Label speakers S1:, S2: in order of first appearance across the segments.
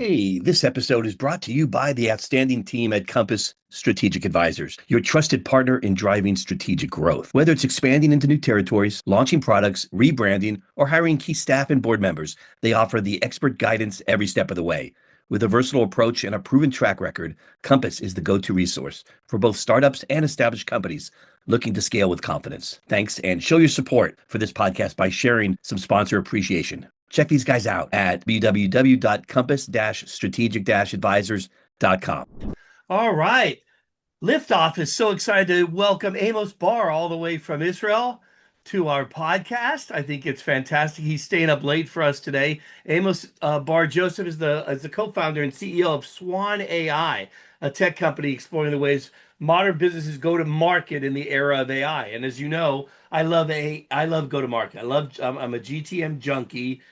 S1: Hey, this episode is brought to you by the outstanding team at Compass Strategic Advisors, your trusted partner in driving strategic growth. Whether it's expanding into new territories, launching products, rebranding, or hiring key staff and board members, they offer the expert guidance every step of the way. With a versatile approach and a proven track record, Compass is the go-to resource for both startups and established companies looking to scale with confidence. Thanks, and show your support for this podcast by sharing some sponsor appreciation. Check these guys out at www.compass-strategic-advisors.com.
S2: All right. Liftoff is so excited to welcome Amos Bar all the way from Israel to our podcast. I think it's fantastic. He's staying up late for us today. Amos Bar-Joseph is the co-founder and CEO of Swan AI, a tech company exploring the ways modern businesses go to market in the era of AI. And as you know, I love go to market. I'm a GTM junkie,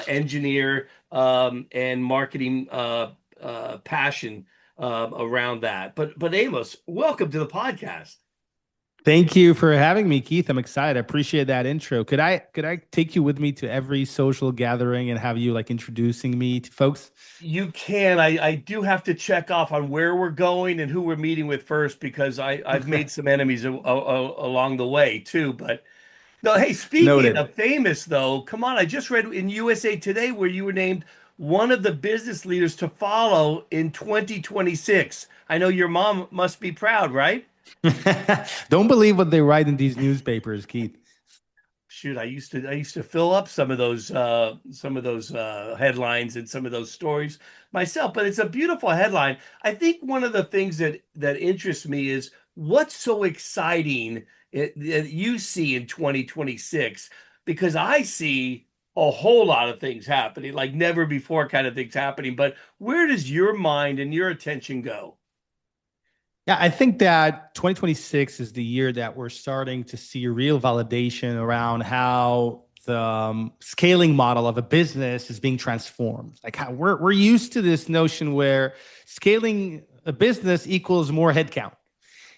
S2: engineer, and marketing passion around that. But Amos, welcome to the podcast.
S3: Thank you for having me, Keith. I'm excited. I appreciate that intro. Could I take you with me to every social gathering and have you like introducing me to folks?
S2: You can. I do have to check off on where we're going and who we're meeting with first because I've made some enemies along the way too. But no, hey, speaking
S3: Noted.
S2: of famous though, come on, I just read in USA Today where you were named one of the business leaders to follow in 2026. I know your mom must be proud, right?
S3: Don't believe what they write in these newspapers, Keith.
S2: Shoot, I used to fill up some of those headlines and some of those stories myself, but it's a beautiful headline. I think one of the things that interests me is what's so exciting that you see in 2026, because I see a whole lot of things happening, like never before kind of things happening. But where does your mind and your attention go?
S3: Yeah, I think that 2026 is the year that we're starting to see real validation around how the scaling model of a business is being transformed. Like how we're used to this notion where scaling a business equals more headcount.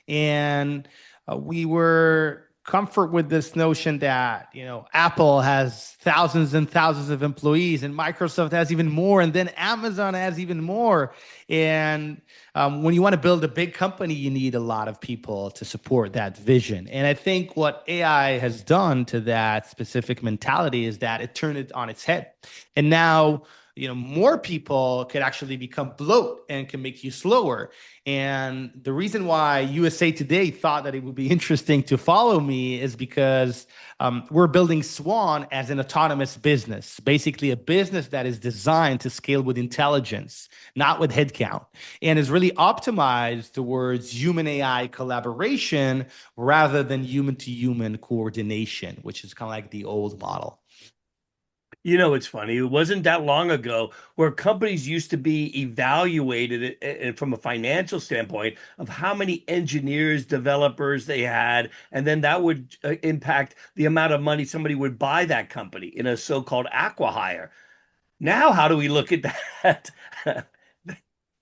S3: And we were comfort with this notion that, Apple has thousands and thousands of employees and Microsoft has even more, and then Amazon has even more. And when you want to build a big company, you need a lot of people to support that vision. And I think what AI has done to that specific mentality is that it turned it on its head. And now, more people could actually become bloat and can make you slower. And the reason why USA Today thought that it would be interesting to follow me is because we're building Swan as an autonomous business, basically a business that is designed to scale with intelligence, not with headcount, and is really optimized towards human AI collaboration rather than human to human coordination, which is kind of like the old model.
S2: It's funny. It wasn't that long ago where companies used to be evaluated from a financial standpoint of how many engineers, developers they had, and then that would impact the amount of money somebody would buy that company in a so-called acqui-hire. Now, how do we look at that?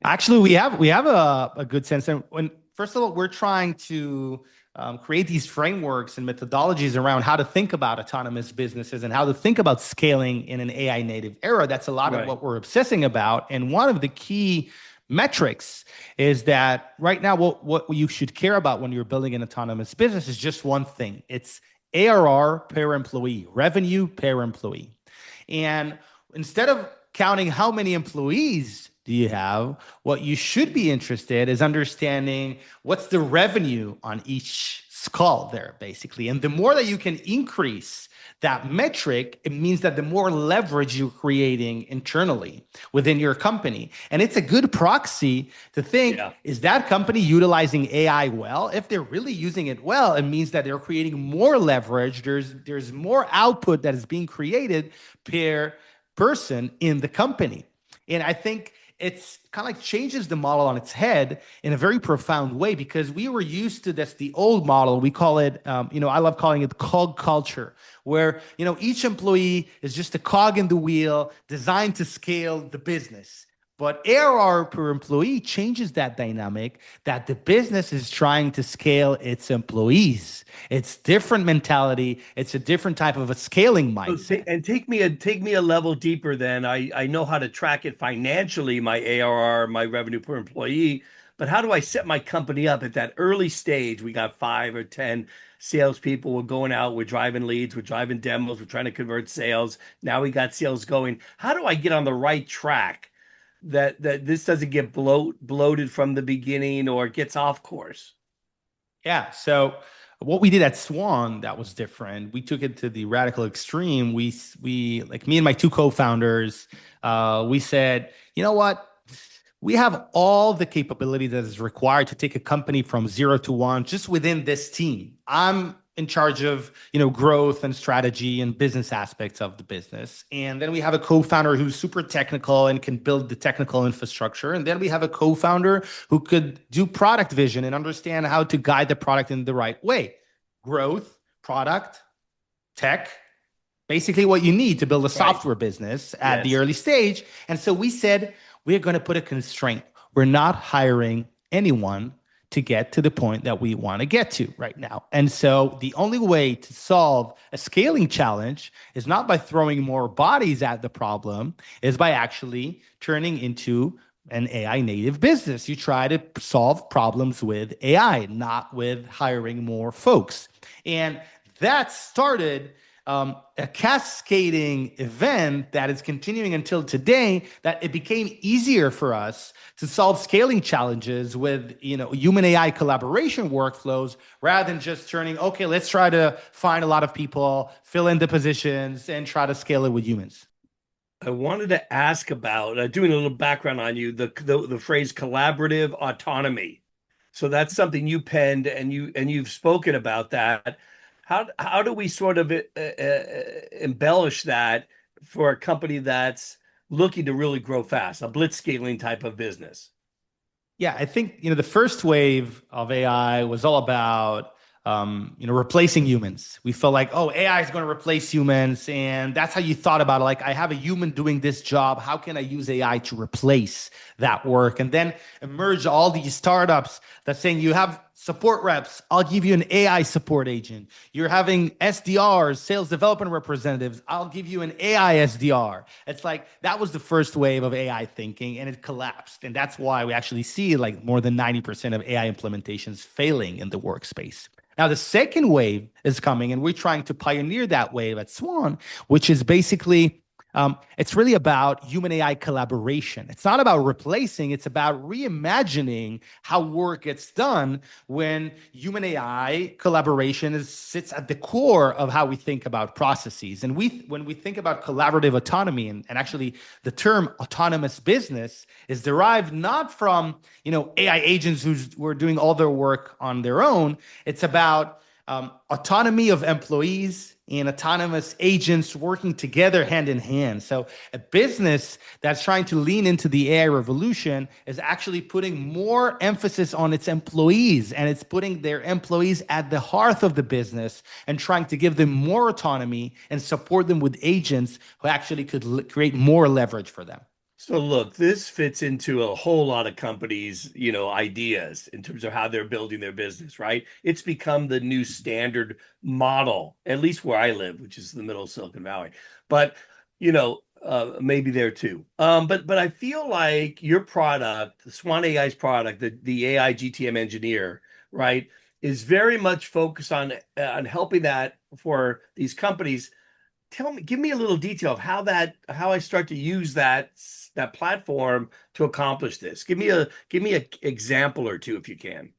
S3: Actually, we have a good sense. And when first of all, we're trying to create these frameworks and methodologies around how to think about autonomous businesses and how to think about scaling in an AI native era. That's a lot of what we're obsessing about. And one of the key metrics is that right now, what you should care about when you're building an autonomous business is just one thing. It's ARR per employee, revenue per employee. And instead of counting how many employees do you have, what you should be interested is understanding what's the revenue on each skull there, basically. And the more that you can increase that metric, it means that the more leverage you're creating internally within your company. And it's a good proxy to think, is that company utilizing AI well? If they're really using it well, it means that they're creating more leverage. There's more output that is being created per person in the company. And I think it's kind of like changes the model on its head in a very profound way, because we were used to this, the old model. We call it, I love calling it cog culture, where, each employee is just a cog in the wheel designed to scale the business. But ARR per employee changes that dynamic that the business is trying to scale its employees. It's different mentality. It's a different type of a scaling mindset.
S2: And take me a level deeper then. I know how to track it financially, my ARR, my revenue per employee, but how do I set my company up at that early stage? We got 5 or 10 salespeople. We're going out, we're driving leads, we're driving demos, we're trying to convert sales. Now we got sales going. How do I get on the right track that this doesn't get bloated from the beginning or gets off course?
S3: Yeah. So what we did at Swan that was different. We took it to the radical extreme. We like me and my two co-founders. We said, you know what? We have all the capability that is required to take a company from 0 to 1 just within this team. I'm in charge of, growth and strategy and business aspects of the business. And then we have a co-founder who's super technical and can build the technical infrastructure. And then we have a co-founder who could do product vision and understand how to guide the product in the right way. Growth, product, tech, basically what you need to build a software business at the early stage. And so we said, we're going to put a constraint. We're not hiring anyone to get to the point that we want to get to right now. And so the only way to solve a scaling challenge is not by throwing more bodies at the problem, is by actually turning into an AI native business. You try to solve problems with AI, not with hiring more folks. And that started a cascading event that is continuing until today, that it became easier for us to solve scaling challenges with human AI collaboration workflows rather than just turning, okay, let's try to find a lot of people, fill in the positions, and try to scale it with humans.
S2: I wanted to ask about doing a little background on you, the phrase collaborative autonomy. So that's something you penned, and you've spoken about that. How do we sort of embellish that for a company that's looking to really grow fast, a blitzscaling type of business?
S3: Yeah, I think the first wave of AI was all about replacing humans. We felt like, oh, AI is going to replace humans, and that's how you thought about it. Like, I have a human doing this job. How can I use AI to replace that work? And then emerge all these startups that saying you have support reps. I'll give you an AI support agent. You're having SDRs, sales development representatives. I'll give you an AI SDR. It's like that was the first wave of AI thinking, and it collapsed. And that's why we actually see like more than 90% of AI implementations failing in the workspace. Now, the second wave is coming, and we're trying to pioneer that wave at Swan, which is basically, it's really about human AI collaboration. It's not about replacing, it's about reimagining how work gets done when human AI collaboration sits at the core of how we think about processes. And when we think about collaborative autonomy, and actually the term autonomous business is derived not from AI agents who are doing all their work on their own. It's about autonomy of employees and autonomous agents working together hand in hand. So a business that's trying to lean into the AI revolution is actually putting more emphasis on its employees, and it's putting their employees at the heart of the business and trying to give them more autonomy and support them with agents who actually could create more leverage for them.
S2: So look, this fits into a whole lot of companies, ideas in terms of how they're building their business, right? It's become the new standard model, at least where I live, which is the middle of Silicon Valley. But, maybe there too. But I feel like your product, the Swan AI's product, the AI GTM engineer, right, is very much focused on helping that for these companies. Give me a little detail of how I start to use that platform to accomplish this. Give me a example or two if you can.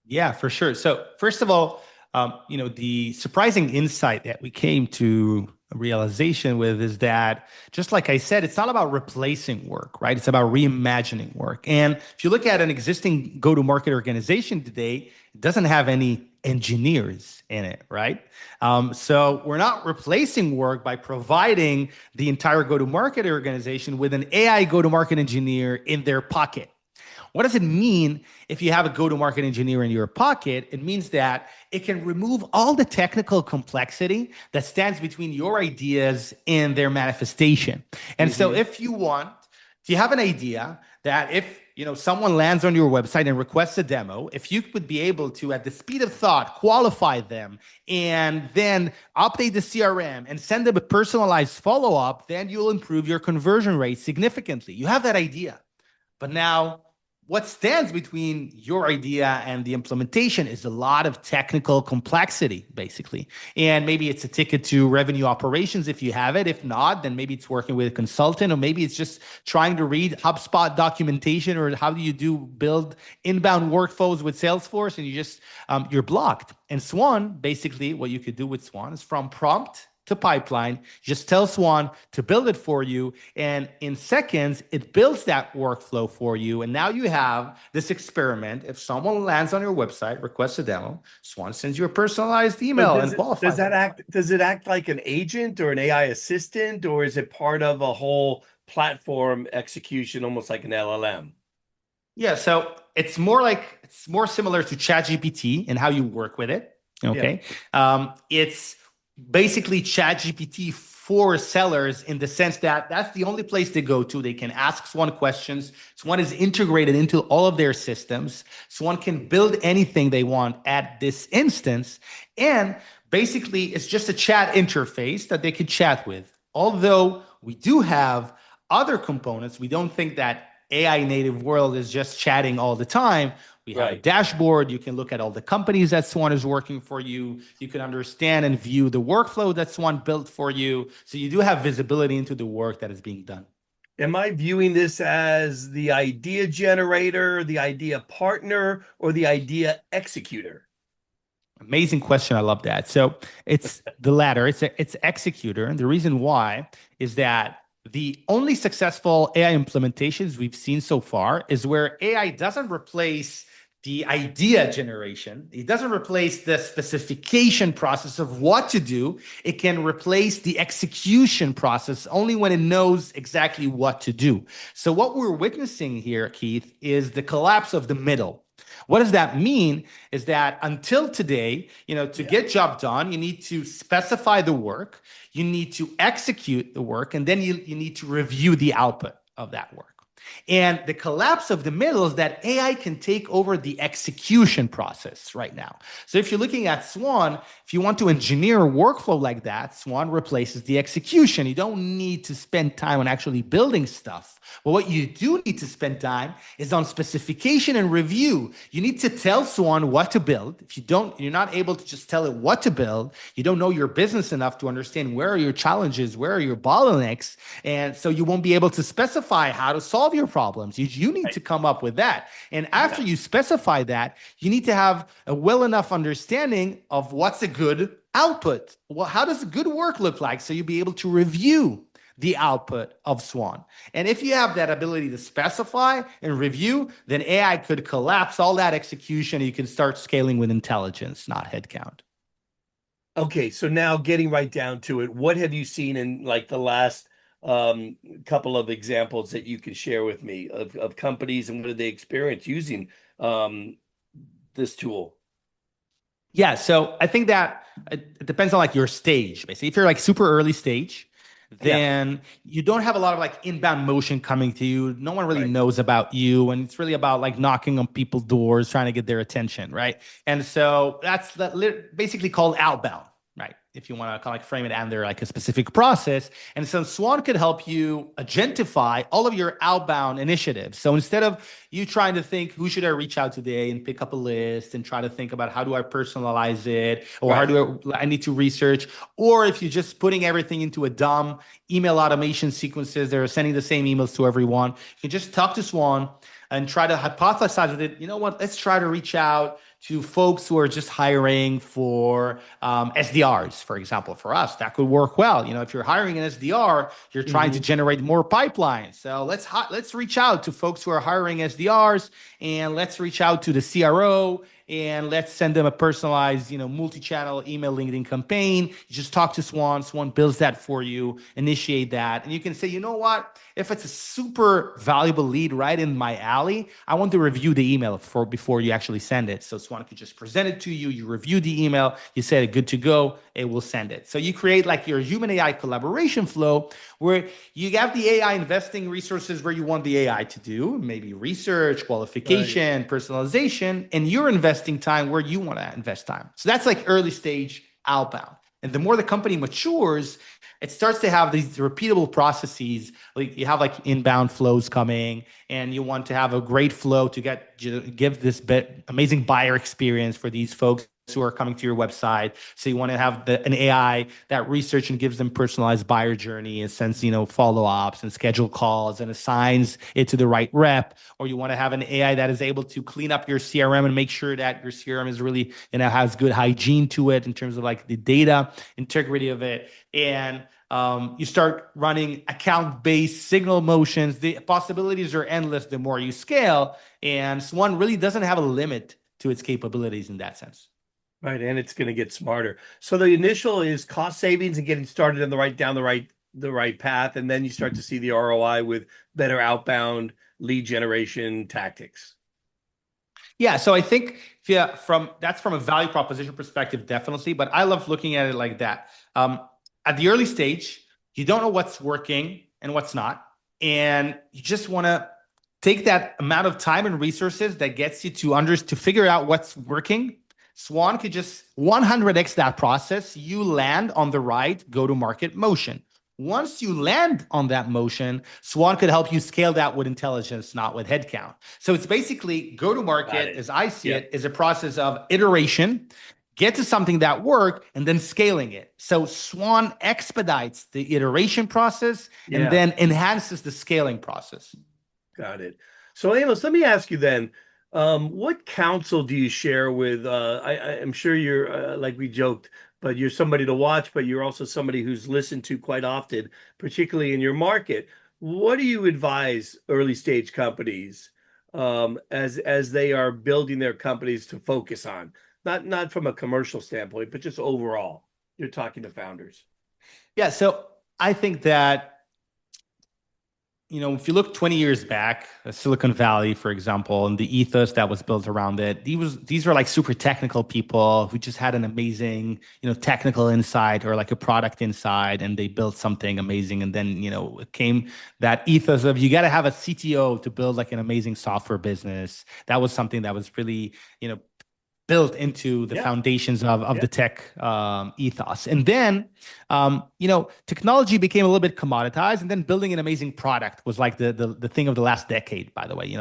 S3: Yeah, for sure. So first of all, the surprising insight that we came to a realization with is that, just like I said, it's not about replacing work, right? It's about reimagining work. And if you look at an existing go-to-market organization today, it doesn't have any engineers in it, right? So we're not replacing work by providing the entire go-to-market organization with an AI go-to-market engineer in their pocket. What does it mean if you have a go-to-market engineer in your pocket? It means that it can remove all the technical complexity that stands between your ideas and their manifestation. And so if you want if you have an idea that if someone lands on your website and requests a demo, if you would be able to, at the speed of thought, qualify them and then update the CRM and send them a personalized follow-up, then you'll improve your conversion rate significantly. You have that idea. But now what stands between your idea and the implementation is a lot of technical complexity, basically. And maybe it's a ticket to revenue operations if you have it. If not, then maybe it's working with a consultant, or maybe it's just trying to read HubSpot documentation, or how do you build inbound workflows with Salesforce, and you're blocked. And Swan, basically what you could do with Swan is from prompt to pipeline, just tell Swan to build it for you. And in seconds, it builds that workflow for you. And now you have this experiment. If someone lands on your website, requests a demo, Swan sends you a personalized email and qualifies.
S2: Does it act like an agent or an AI assistant, or is it part of a whole platform execution, almost like an LLM?
S3: Yeah, so it's more similar to ChatGPT and how you work with it. Okay. Yeah. It's basically ChatGPT for sellers, in the sense that that's the only place they go to. They can ask Swan questions. Swan is integrated into all of their systems. Swan can build anything they want at this instance. And basically, it's just a chat interface that they could chat with. Although we do have other components, we don't think that AI native world is just chatting all the time. We have a dashboard. You can look at all the companies that Swan is working for you. You can understand and view the workflow that Swan built for you. So you do have visibility into the work that is being done.
S2: Am I viewing this as the idea generator, the idea partner, or the idea executor?
S3: Amazing question. I love that. So it's the latter. It's executor. And the reason why is that the only successful AI implementations we've seen so far is where AI doesn't replace the idea generation. It doesn't replace the specification process of what to do. It can replace the execution process only when it knows exactly what to do. So what we're witnessing here, Keith, is the collapse of the middle. What does that mean? Is that until today, to get job done, you need to specify the work, you need to execute the work, and then you need to review the output of that work. And the collapse of the middle is that AI can take over the execution process right now. So if you're looking at Swan, if you want to engineer a workflow like that, Swan replaces the execution. You don't need to spend time on actually building stuff. But what you do need to spend time is on specification and review. You need to tell Swan what to build. If you're not able to just tell it what to build, you don't know your business enough to understand where are your challenges, where are your bottlenecks. And so you won't be able to specify how to solve your problems. You need to come up with that. And after you specify that, you need to have a well enough understanding of what's a good output. Well, how does good work look like? So you'll be able to review the output of Swan. And if you have that ability to specify and review, then AI could collapse all that execution. And you can start scaling with intelligence, not headcount.
S2: Okay, so now getting right down to it, what have you seen in like the last couple of examples that you can share with me of companies, and what did they experience using this tool?
S3: Yeah, so I think that it depends on like your stage. Basically, if you're like super early stage, then you don't have a lot of like inbound motion coming to you. No one really knows about you. And it's really about like knocking on people's doors, trying to get their attention, right? And so that's basically called outbound, right? If you want to kind of like frame it under like a specific process. And so Swan could help you agentify all of your outbound initiatives. So instead of you trying to think, who should I reach out today, and pick up a list and try to think about how do I personalize it, or how do I need to research, or if you're just putting everything into a dumb email automation sequences, they're sending the same emails to everyone, you can just talk to Swan and try to hypothesize with it. You know what? Let's try to reach out to folks who are just hiring for SDRs, for example. For us, that could work well. If you're hiring an SDR, you're trying to generate more pipeline. So let's reach out to folks who are hiring SDRs, and let's reach out to the CRO and let's send them a personalized, multi-channel email LinkedIn campaign. You just talk to Swan. Swan builds that for you, initiate that. And you can say, you know what? If it's a super valuable lead right in my alley, I want to review the email before you actually send it. So Swan could just present it to you. You review the email. You said good to go. It will send it. So you create like your human AI collaboration flow where you have the AI investing resources where you want the AI to do, maybe research, qualification, personalization, and you're investing time where you want to invest time. So that's like early stage outbound. And the more the company matures, it starts to have these repeatable processes. Like you have like inbound flows coming, and you want to have a great flow to give this amazing buyer experience for these folks who are coming to your website. So you want to have an AI that research and gives them personalized buyer journey and sends, follow-ups and schedule calls and assigns it to the right rep. Or you want to have an AI that is able to clean up your CRM and make sure that your CRM is really, has good hygiene to it in terms of like the data integrity of it. And you start running account-based signal motions. The possibilities are endless the more you scale. And Swan really doesn't have a limit to its capabilities in that sense.
S2: Right, and it's going to get smarter. So the initial is cost savings and getting started on the right path, and then you start to see the ROI with better outbound lead generation tactics.
S3: Yeah, so I think from a value proposition perspective, definitely. But I love looking at it like that. At the early stage, you don't know what's working and what's not, and you just want to take that amount of time and resources that gets you to figure out what's working. Swan could just 100x that process. You land on the right go-to-market motion. Once you land on that motion, Swan could help you scale that with intelligence, not with headcount. So it's basically go-to-market, as I see it, is a process of iteration, get to something that works, and then scaling it. So Swan expedites the iteration process and then enhances the scaling process.
S2: Got it. So Amos, let me ask you then, what counsel do you share with, I'm sure you're, like we joked, but you're somebody to watch, but you're also somebody who's listened to quite often, particularly in your market. What do you advise early stage companies as they are building their companies to focus on? Not from a commercial standpoint, but just overall. You're talking to founders.
S3: Yeah, so I think that if you look 20 years back, Silicon Valley, for example, and the ethos that was built around it, these were like super technical people who just had an amazing, technical insight or like a product insight, and they built something amazing. And then, it came that ethos of you got to have a CTO to build like an amazing software business. That was something that was really, built into the foundations of the tech ethos. And then, technology became a little bit commoditized, and then building an amazing product was like the thing of the last decade, by the way.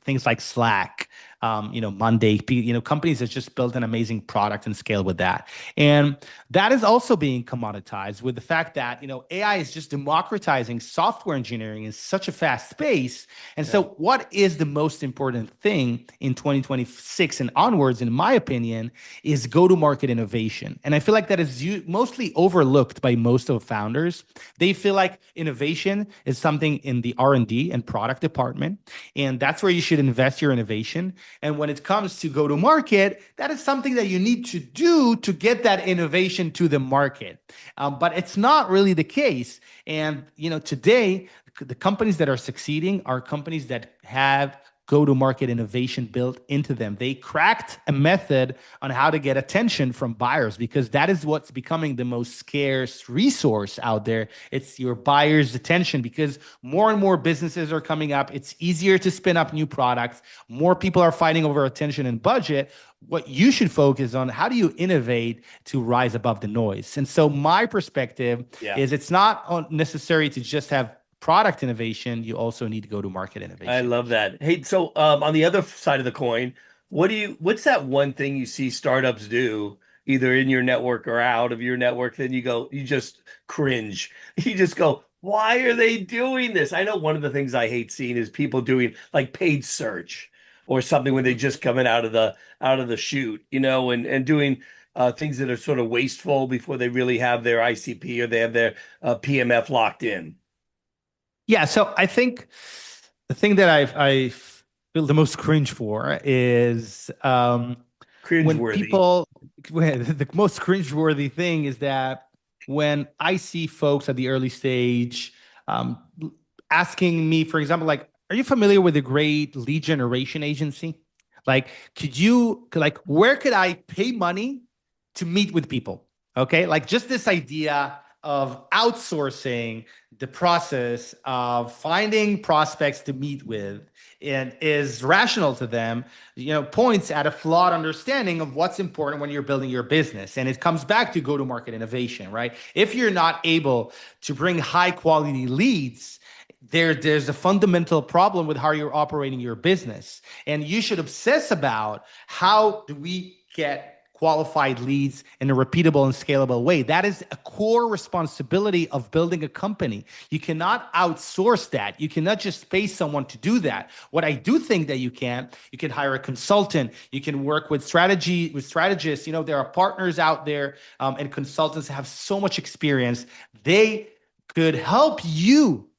S3: Things like Slack, Monday, companies that just built an amazing product and scale with that. And that is also being commoditized with the fact that, AI is just democratizing software engineering in such a fast pace. And so what is the most important thing in 2026 and onwards, in my opinion, is go-to-market innovation. And I feel like that is mostly overlooked by most of founders. They feel like innovation is something in the R&D and product department, and that's where you should invest your innovation. And when it comes to go-to-market, that is something that you need to do to get that innovation to the market. But it's not really the case. And today, the companies that are succeeding are companies that have go-to-market innovation built into them. They cracked a method on how to get attention from buyers, because that is what's becoming the most scarce resource out there. It's your buyer's attention, because more and more businesses are coming up. It's easier to spin up new products. More people are fighting over attention and budget. What you should focus on, how do you innovate to rise above the noise? And so my perspective is it's not necessary to just have product innovation. You also need to go to market innovation.
S2: I love that. Hey, so on the other side of the coin, what's that one thing you see startups do, either in your network or out of your network, then you just cringe. You just go, why are they doing this? I know one of the things I hate seeing is people doing like paid search or something when they just coming out of the chute, and doing things that are sort of wasteful before they really have their ICP or they have their PMF locked in.
S3: Yeah, so I think the thing that I feel the most cringe for is when
S2: Cringeworthy.
S3: the most cringeworthy thing is that when I see folks at the early stage um, asking me, for example, like, are you familiar with a great lead generation agency? Like, where could I pay money to meet with people? Okay, like just this idea of outsourcing the process of finding prospects to meet with and is rational to them, points at a flawed understanding of what's important when you're building your business. And it comes back to go-to-market innovation, right? If you're not able to bring high quality leads, there's a fundamental problem with how you're operating your business. And you should obsess about how do we get qualified leads in a repeatable and scalable way. That is a core responsibility of building a company. You cannot outsource that. You cannot just pay someone to do that. What I do think that you can hire a consultant. You can work with strategists. There are partners out there and consultants have so much experience. They could help you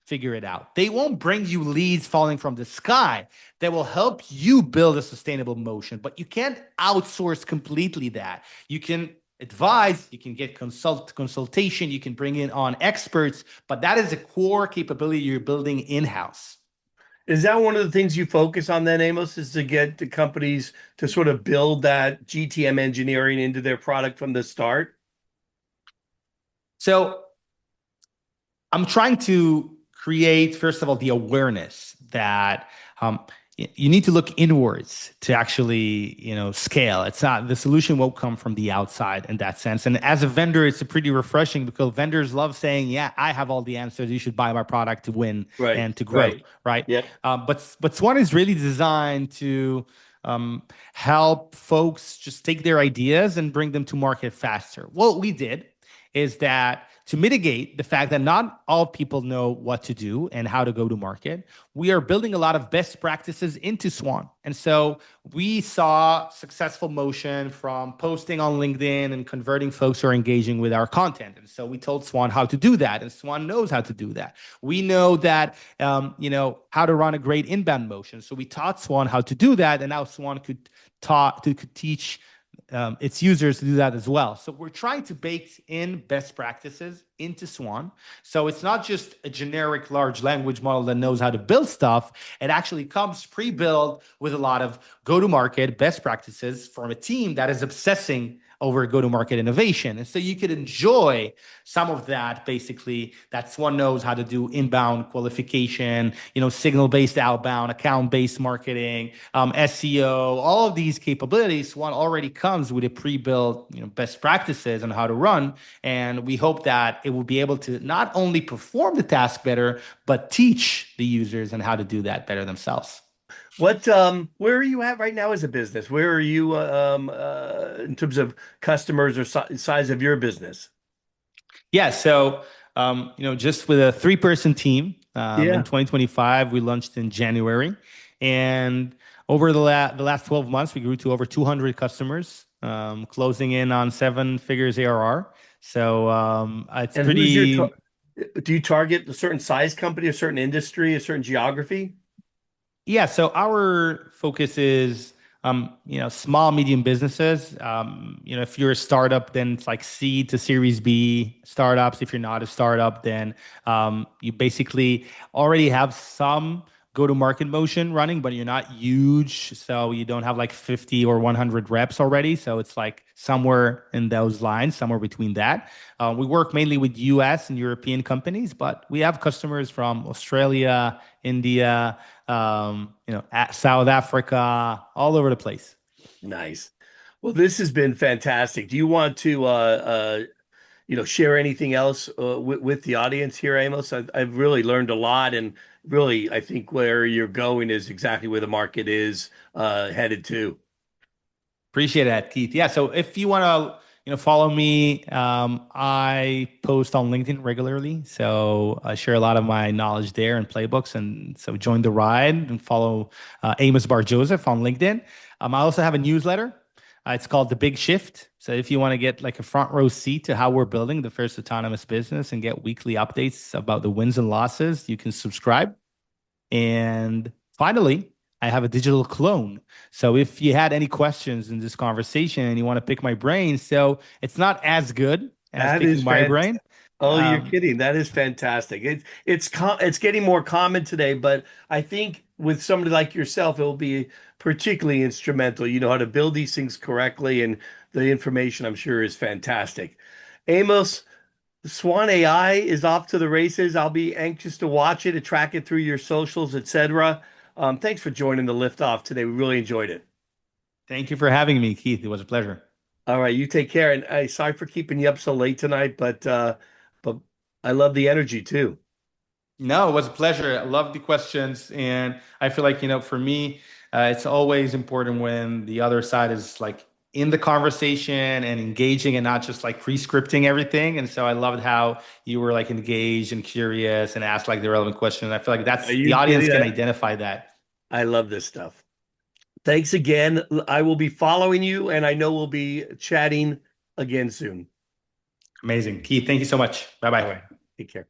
S3: figure it out. They won't bring you leads falling from the sky. They will help you build a sustainable motion, but you can't outsource completely that. You can advise, you can get consultation, you can bring in on experts, but that is a core capability you're building in-house.
S2: Is that one of the things you focus on then, Amos, is to get the companies to sort of build that GTM engineering into their product from the start?
S3: So I'm trying to create, first of all, the awareness that you need to look inwards to actually, scale. It's not, the solution won't come from the outside in that sense. And as a vendor, it's pretty refreshing because vendors love saying, yeah, I have all the answers. You should buy my product to win and to grow, right?
S2: Yeah.
S3: But Swan is really designed to help folks just take their ideas and bring them to market faster. What we did is that to mitigate the fact that not all people know what to do and how to go to market, we are building a lot of best practices into Swan. And so we saw successful motion from posting on LinkedIn and converting folks who are engaging with our content. And so we told Swan how to do that, and Swan knows how to do that. We know that, how to run a great inbound motion. So we taught Swan how to do that, and now Swan could teach its users to do that as well. So we're trying to bake in best practices into Swan. So it's not just a generic large language model that knows how to build stuff. It actually comes pre-built with a lot of go-to-market best practices from a team that is obsessing over go-to-market innovation. And so you could enjoy some of that, basically, that Swan knows how to do inbound qualification, signal-based outbound, account-based marketing, SEO, all of these capabilities. Swan already comes with a pre-built, best practices on how to run. And we hope that it will be able to not only perform the task better, but teach the users on how to do that better themselves.
S2: Where are you at right now as a business? Where are you in terms of customers or size of your business?
S3: Yeah, so just with a 3-person team in 2025, we launched in January, and over the last 12 months, we grew to over 200 customers, closing in on 7 figures ARR. So it's
S2: And
S3: pretty.
S2: Do you target a certain size company, a certain industry, a certain geography?
S3: Yeah, so our focus is, small, medium businesses. If you're a startup, then it's like C to Series B startups. If you're not a startup, then you basically already have some go-to-market motion running, but you're not huge, so you don't have like 50 or 100 reps already. So it's like somewhere in those lines, somewhere between that. We work mainly with US and European companies, but we have customers from Australia, India, South Africa, all over the place.
S2: Nice. Well, this has been fantastic. Do you want to share anything else with the audience here, Amos? I've really learned a lot, and really, I think where you're going is exactly where the market is headed to.
S3: Appreciate that, Keith. Yeah. So if you want to, follow me, I post on LinkedIn regularly. So I share a lot of my knowledge there and playbooks. And so join the ride and follow Amos Bar-Joseph on LinkedIn. I also have a newsletter. It's called The Big Shift. So if you want to get like a front row seat to how we're building the first autonomous business and get weekly updates about the wins and losses, you can subscribe. And finally, I have a digital clone. So if you had any questions in this conversation and you want to pick my brain, so it's not as good as
S2: That
S3: picking
S2: is
S3: my
S2: fantastic.
S3: brain.
S2: Oh, you're
S3: Um,
S2: kidding. That is fantastic. It's getting more common today, but I think with somebody like yourself, it will be particularly instrumental. You know how to build these things correctly, and the information I'm sure is fantastic. Amos, Swan AI is off to the races. I'll be anxious to watch it, to track it through your socials, etc. Thanks for joining the Liftoff today. We really enjoyed it.
S3: Thank you for having me, Keith. It was a pleasure.
S2: All right, you take care. And sorry for keeping you up so late tonight, but I love the energy too.
S3: No, it was a pleasure. I love the questions. And I feel like, for me, it's always important when the other side is like in the conversation and engaging and not just like pre-scripting everything. And so I loved how you were like engaged and curious and asked like the relevant question. I feel like
S2: Are
S3: that's the
S2: you
S3: audience
S2: kidding?
S3: can identify that.
S2: I love this stuff. Thanks again. I will be following you, and I know we'll be chatting again soon.
S3: Amazing. Keith, thank you so much. Bye
S2: All
S3: bye.
S2: right, take care.